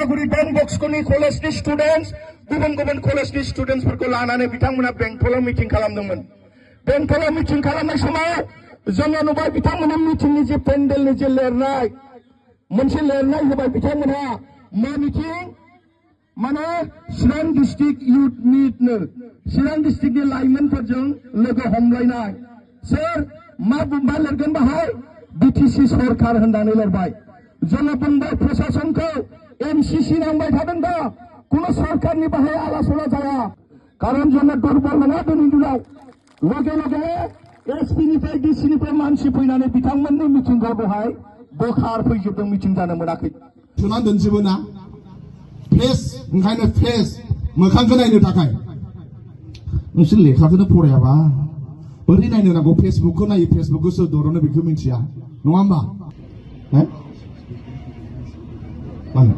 उदालगुरि डन बस्क'नि कलेजनि स्टुडेन्टस गुबुन गुबुन कलेजनि स्टुडेन्टसफोरखौ लानानै बिथांमोना बेंटलाव मिटिं खालामदोंमोन। बेंटलाव मिटिं खालामनाय समाव जोङो नुबाय बिथांमोना मिटिंनि जे पेन्डेलनि जे लिरनाय मोनसे लिरनाय होबाय बिथांमोना मा मिटिं माने चिरां डिस्ट्रिक्ट इउथ मिटनो चिरां डिस्ट्रिक्टनि लाइमोनफोरजों लोगो हमलायनाय सोर मा लिरगोन बाहाय बिटिसि सरकार होननानै लिरबाय। जोङो बुंबाय प्रशासनखौ एमसिसि नांबाय थादों दा कुनु सरकारनि बाहाय आलासना जाया कारण जोङो दुर्बल नङा दिनैनि दिनाव लगे लगे एसपिनिफ्राय डिसिनिफ्राय मानसि फैनानै बिथांमोननि मिटिंखौ बेवहाय बोखार फैजोबदों मिटिं जानो मोनाखै। थुना दोनजोबो ना फेस ओंखायनो फेस मोखांखौ नायनो थाखाय नोंसोर लेखाखौनो फरायाबा बोरै नायनो नांगौ फेसबुकखौ नायो फेसबुकखौ सोर दरनो बेखौ मिथिया नङा होमबा मा होनो